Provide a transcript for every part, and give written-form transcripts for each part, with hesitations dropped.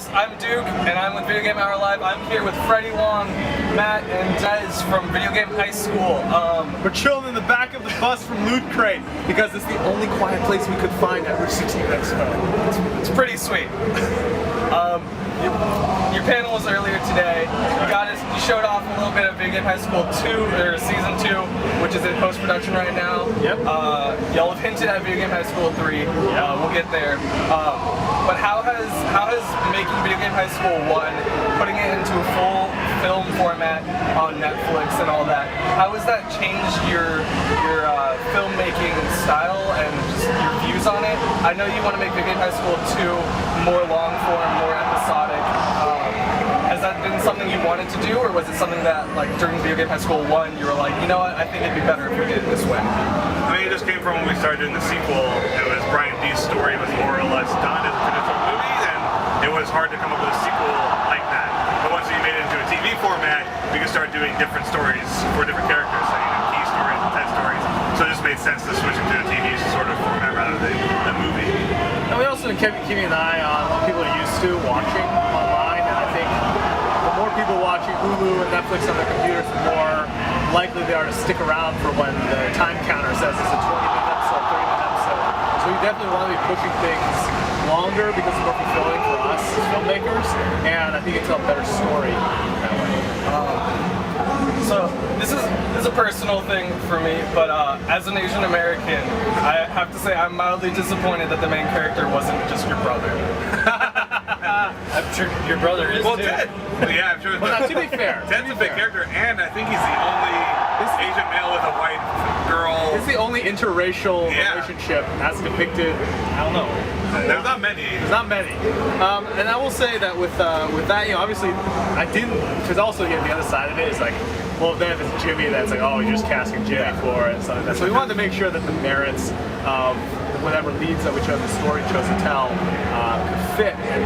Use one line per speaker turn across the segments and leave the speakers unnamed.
I'm Duke, and I'm with Video Game Hour Live. I'm here with Freddie Wong, Matt, and Dez from Video Game High School.
We're chilling in the back of the bus from Loot Crate because it's the only quiet place we could find at Route 16 Expo.
It's pretty sweet. Your panel was earlier today. You showed off a little bit of Video Game High School 2, or Season 2, which is in post-production right now.
Yep.
Y'all have hinted at Video Game High School 3. We'll get there. But how has making Video Game High School 1, putting it into a full film format on Netflix and all that, how has that changed your filmmaking style and just your views on it? I know you want to make Video Game High School 2 more long form, more episodic. Has that been something you wanted to do, or was it something that, like, during Video Game High School 1, you were like, you know what, I think it'd be better if we did it this way?
I mean, it just came from when we started doing the sequel. It was Brian D's story was more or less done as a traditional movie, and it was hard to come up with a sequel like that. But once we made it into a TV format, we could start doing different stories for different characters, so, you know, key stories and 10 stories. So it just made sense to switch it to a TV sort of format rather than the movie.
And we also kept keeping an eye on what people are used to watching online, and I think the more people watching Hulu and Netflix on their computers, the more likely they are to stick around for when the time counter says it's a 20-minute episode, 30-minute episode. So we definitely want to be pushing things longer because it's more fulfilling for us as filmmakers, and I think it's a better story that way.
So this is a personal thing for me, but as an Asian American, I have to say I'm mildly disappointed that the main character wasn't just your brother.
I'm sure your brother is too.
Ted. Yeah, I'm sure.
Well, now, to be fair,
Ted's a big character, and I think he's the only Asian male with a white girl.
it's the only interracial relationship as depicted. I don't know.
There's not many.
There's not many. And I will say that with that, you know, obviously, I didn't, because also, you know, the other side of it is like, well, then if it's Jimmy, that's like, oh, you're just casting Jimmy for it and stuff like that. So we wanted to make sure that the merits of whatever leads that we chose, the story we chose to tell, could fit and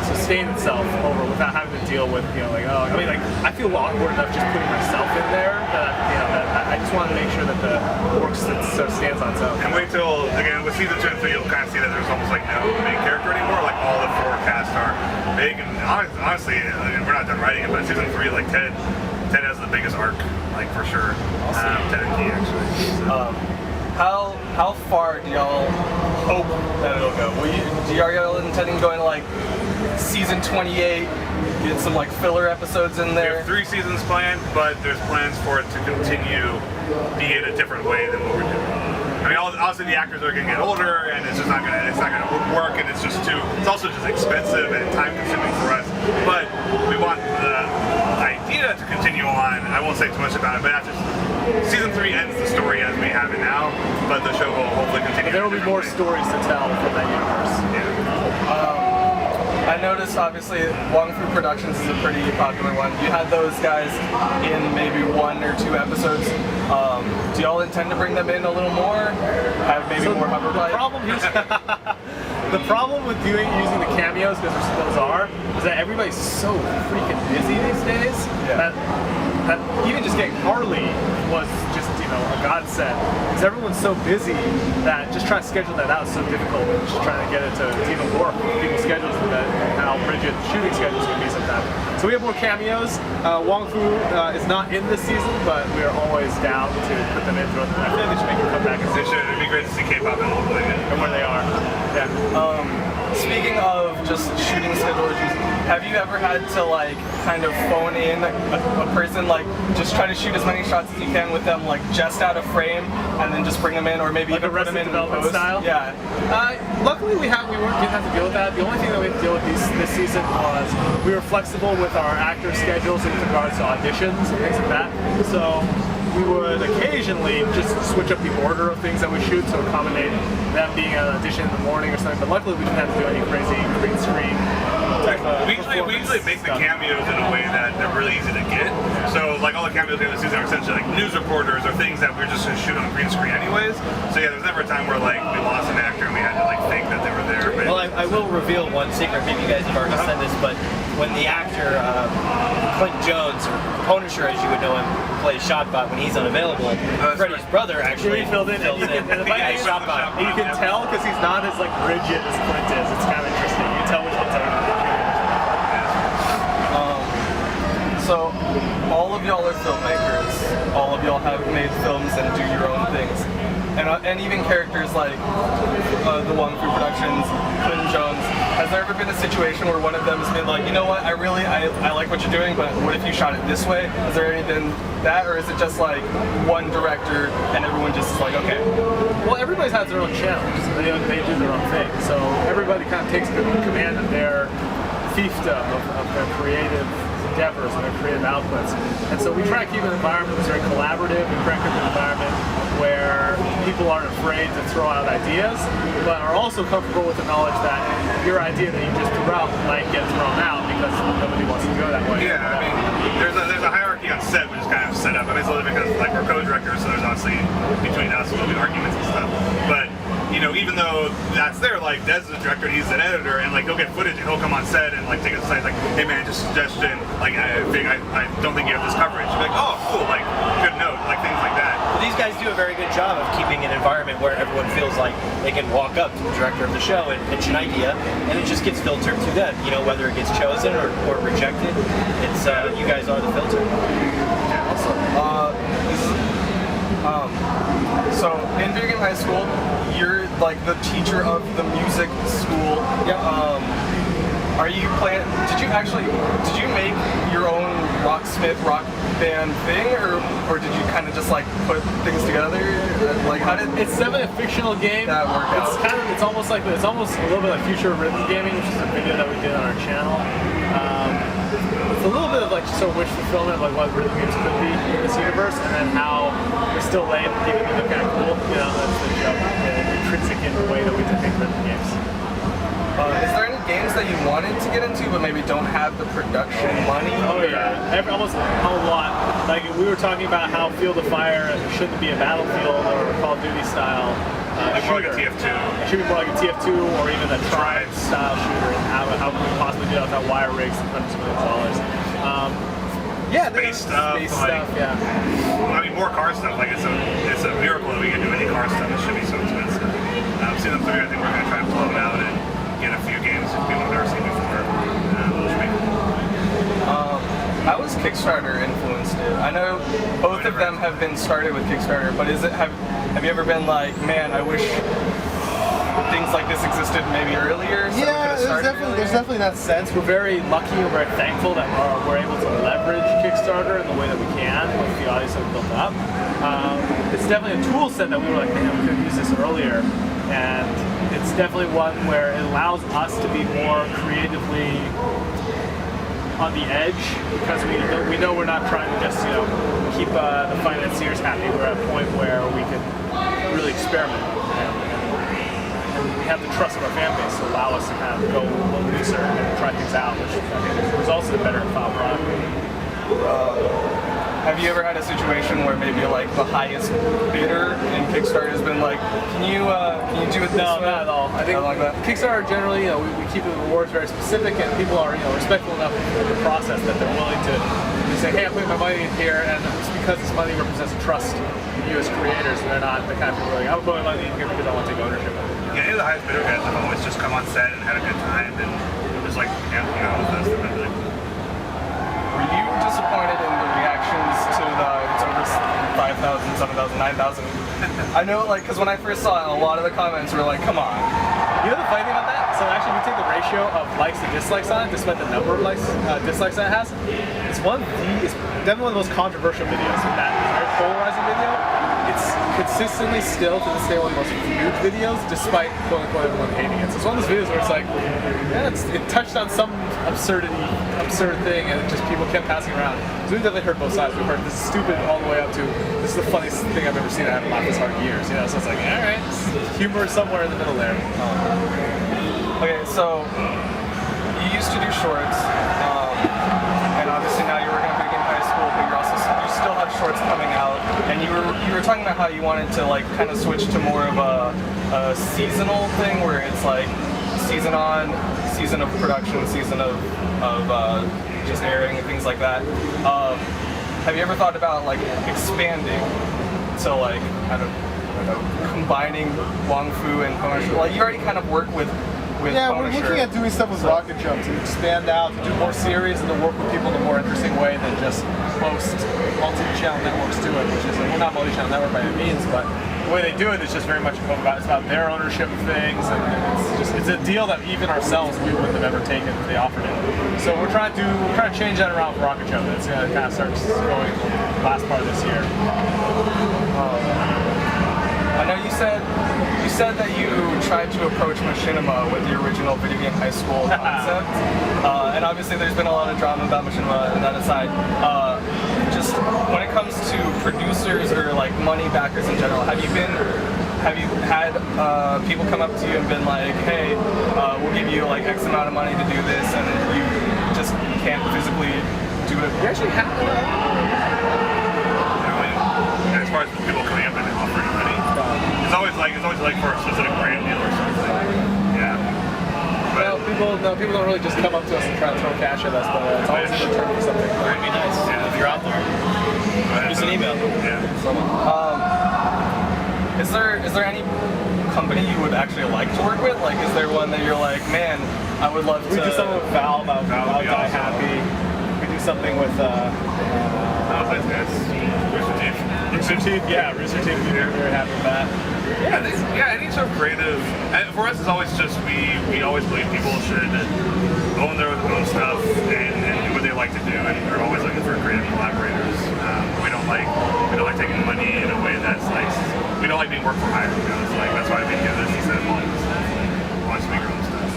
sustain itself over without having to deal with, you know, like, oh, I mean, like, I feel awkward enough just putting myself in there that, you know, that I just wanted to make sure that the work sort of stands on its own.
And wait till, again, with season 2 and 3, you'll kind of see that there's almost like no main character anymore. Like, all the four casts are big, and honestly, I mean, we're not done writing it, but season 3, like, Ted has the biggest arc, like, for sure. Ted and Key, actually. So.
How far do y'all hope that it'll go? Are y'all intending going to, like, season 28, get some, like, filler episodes in there?
We have 3 seasons planned, but there's plans for it to continue be in a different way than what we're doing. I mean, obviously the actors are going to get older, and it's just not going to work, and it's also just expensive and time consuming for us. But we want the idea to continue on. I won't say too much about it, but after season 3 ends the story as we have it now, but the show will hopefully continue.
But there will be more stories to tell from that universe.
Yeah.
I noticed, obviously, Wong Fu Productions is a pretty popular one. You had those guys in maybe 1 or 2 episodes. Do y'all intend to bring them in a little more? Have maybe more hover
The problem is, the problem with using the cameos, because those are, is that everybody's so freaking busy these days that even just getting Harley was just, you know, a godsend. Because everyone's so busy that just trying to schedule that out is so difficult. Just trying to get it to even work with people's schedules and how rigid shooting schedules can be sometimes. So we have more cameos. Wong Fu is not in this season, but we are always down to put them in. I feel like they should make a comeback.
They should. It'd be great to see K-pop and
where they are. Yeah.
Speaking of just shooting schedule issues, have you ever had to, like, kind of phone in a person, like, just try to shoot as many shots as you can with them, like, just out of frame, and then just bring them in, or maybe
like
even put them in
development
post?
style?
Yeah.
Luckily didn't have to deal with that. The only thing that we had to deal with this season was we were flexible with our actor schedules in regards to auditions and things like that. So we would occasionally just switch up the order of things that we shoot to accommodate them being an audition in the morning or something. But luckily we didn't have to do any crazy green screen type of
we usually make the cameos in a way that they're really easy to get. So, like, all the cameos we have this season are essentially like news reporters or things that we're just going to shoot on green screen anyways. So yeah, there's never a time where, like, we lost an actor and we had to, like, fake that they were there. But
well, I will reveal one secret. Maybe you guys have already said this, but when the actor Clinton Jones, or Punisher as you would know him, plays Shotbot when he's unavailable, Freddie's brother actually
filled in.
as Shotbot.
You can tell because he's not as, like, rigid as Clint is. It's kind of interesting. You can tell which one's
filmmakers. All of y'all have made films and do your own things. And even characters like the Wong Fu Productions, Clinton Jones. Has there ever been a situation where one of them has been like, you know what, I like what you're doing, but what if you shot it this way? Has there been that, or is it just like one director and everyone just is like, okay?
Well, everybody has their own channels. They do their own thing. So everybody kind of takes command of their fiefdom, of their creative endeavors and their creative outputs. And so we try to keep an environment that's very collaborative. We try to keep an environment where people aren't afraid to throw out ideas, but are also comfortable with the knowledge that your idea that you just threw out might get thrown out because nobody wants to go that way.
Yeah, I mean, there's a hierarchy on set which is kind of set up. I mean, it's a little bit because like we're co-directors, so there's obviously between us will be arguments and stuff. But you know, even though that's there, like Des is a director, he's an editor, and like he'll get footage and he'll come on set and like take it aside, like, hey man, just suggestion, like I don't think you have this coverage. You're like, oh cool, like good note, like things like that.
Well, these guys do a very good job of keeping an environment where everyone feels like they can walk up to the director of the show and pitch an idea, and it just gets filtered through them. You know, whether it gets chosen or rejected, it's you guys are the filter.
Yeah, awesome. So in Video Game High School, you're like the teacher of the music school.
Yeah.
Are you did you make your own rocksmith rock band thing, or did you kind of just like put things together? Like how did
it's definitely a fictional game.
That work out?
It's almost a little bit like future rhythm gaming, which is a video that we did on our channel. It's a little bit of like just a wish fulfillment of like what rhythm games could be in this universe, and then how they're still lame, even though they're kind of cool. You know, that's the intrinsic in the way that we depict rhythm games.
Is there any games that you wanted to get into but maybe don't have the production money?
Oh yeah, almost a lot. Like we were talking about how Field of Fire shouldn't be a Battlefield or a Call of Duty style
Like more like a
shooter.
TF2.
It should be more like a TF2 or even a Tribes style shooter. And how can we possibly do that without wire rigs and hundreds of millions of dollars? Yeah,
Space stuff,
yeah.
I mean, more car stuff. Like it's a miracle that we can do any car stuff. It should be so expensive. See them through. I think we're going to try to blow it out and get a few games that people have never seen before. Which would be cool.
How has Kickstarter influenced it? I know both of them have been started with Kickstarter, but have you ever been like, man, I wish things like this existed maybe earlier? So
Yeah, there's definitely that sense. We're very lucky and very thankful that we're able to leverage Kickstarter in the way that we can with the audience that we built up. It's definitely a tool set that we were like, man, we could have used this earlier. And it's definitely one where it allows us to be more creatively on the edge, because we know we're not trying to just keep the financiers happy. We're at a point where we can really experiment. And we have the trust of our fan base to allow us to kind of go a little looser and try things out, which I think results in a better final product.
Have you ever had a situation where maybe like the highest bidder in Kickstarter has been like, can you do it this way?
No, not at all. I think
like that.
Kickstarter generally, we keep the rewards very specific, and people are respectful enough of the process that they're willing to say, hey, I'm putting my money in here, and it's because this money represents trust in you as creators, and they're not the kind of people who are like, I'm putting my money in here because I want to take ownership of it.
Yeah, any of the highest bidder guys have always just come on set and had a good time and just like that's the really cool.
Were you disappointed in the reactions to it's over 5,000, 7,000, 9,000? I know, like, because when I first saw it, a lot of the comments were like, come on.
You know the funny thing about that? So actually, we take the ratio of likes to dislikes on it, despite the number of dislikes that it has. It's definitely one of the most controversial videos. In that it's a very polarizing video. It's consistently still to this day one of the most viewed videos, despite quote unquote everyone hating it. So it's one of those videos where it's like, yeah, it touched on some absurd thing, and just people kept passing around. So we definitely heard both sides. We've heard this is stupid all the way up to this is the funniest thing I've ever seen. I haven't laughed this hard in years. So it's like, all right, humor somewhere in the middle there.
Okay, so you used to do shorts, and obviously now you're working at Video Game High School, but you still have shorts coming out, and you were talking about how you wanted to like kind of switch to more of a seasonal thing where it's like season on, season of production, season of just airing and things like that. Have you ever thought about like expanding to like I don't know, combining Wong Fu and commercial? Like you already kind of work with with
Yeah, we're
Punisher.
looking at doing stuff with Rocket Jump to expand out, to do more series, and to work with people in a more interesting way than just most multi-channel networks do it, which is, we're not multi-channel network by any means, but the way they do it is just very much it's about their ownership of things, and it's a deal that even ourselves we wouldn't have ever taken if they offered it. So we're trying to change that around with Rocket Jump. It's kind of starts going last part of this year.
I know you said that you tried to approach Machinima with the original Video Game High School concept, and obviously there's been a lot of drama about Machinima. And that aside, just when it comes to producers or like money backers in general, have you had people come up to you and been like, hey, we'll give you like X amount of money to do this, and you just can't physically do it?
We actually have
As far as people coming up and offering money, it's always like for a specific brand deal or something. Yeah.
Well, people don't really just come up to us and try to throw cash at us, but it's always in return for something.
That'd be nice.
Yeah.
If you're out there, use an email.
Yeah.
Is there any company you would actually like to work with? Like, is there one that you're like, man, I would love to...
We do something with Valve. I'll
Valve would be
die
awesome.
happy. We do something with Rooster Teeth. Yeah, Rooster Teeth. We're very happy with that.
Any sort of creative. And for us, it's always just we always believe people should own their own stuff and do what they like to do, and we're always looking for creative collaborators. We don't like taking money in a way that's like we don't like being work for hire. You know, it's like that's why we do this instead of all this stuff. We want to make our own stuff.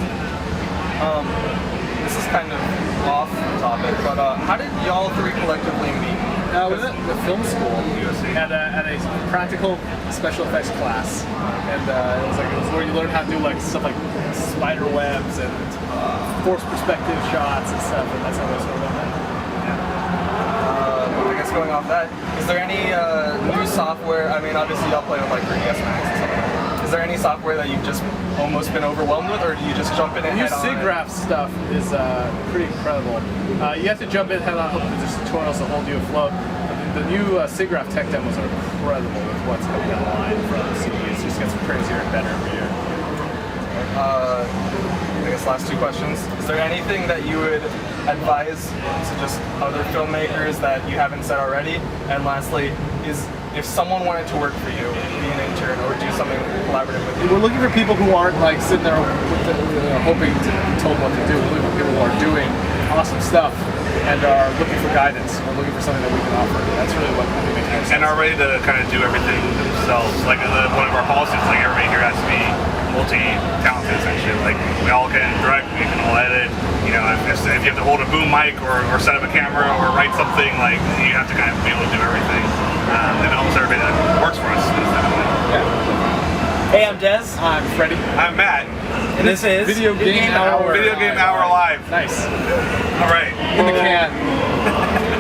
This is kind of off topic, but how did y'all three collectively meet?
We went to film school at a practical special effects class, and it was where you learn how to do like stuff like spider webs and forced perspective shots and stuff, and that's how we sort of went.
I guess going off that, is there any new software? I mean, obviously y'all play with like 3ds Max and stuff like that. Is there any software that you've just almost been overwhelmed with, or do you just jump in and
The new
head on?
SIGGRAPH stuff is pretty incredible. You have to jump in head on. There's tutorials to hold you afloat. The new SIGGRAPH tech demos are incredible with what's coming down the line from CDs. It just gets crazier and better every year.
I guess last two questions. Is there anything that you would advise to just other filmmakers that you haven't said already? And lastly, is if someone wanted to work for you, be an intern or do something collaborative with you?
We're looking for people who aren't like sitting there hoping to be told what to do. We're looking for people who are doing awesome stuff and are looking for guidance. We're looking for something that we can offer. That's really what I think makes more sense.
And are ready to kind of do everything themselves. Like one of our policies, like everybody here has to be multi-talented essentially. Like we all can direct, we can all edit. You know, if you have to hold a boom mic or set up a camera or write something, like you have to kind of be able to do everything. And almost everybody that works for us is that way.
Yeah.
Hey, I'm Des.
I'm Freddie.
I'm Matt.
And this is
Video Game Hour.
Video Game Hour Live.
Nice.
All right.
In the can.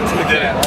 It's in the can.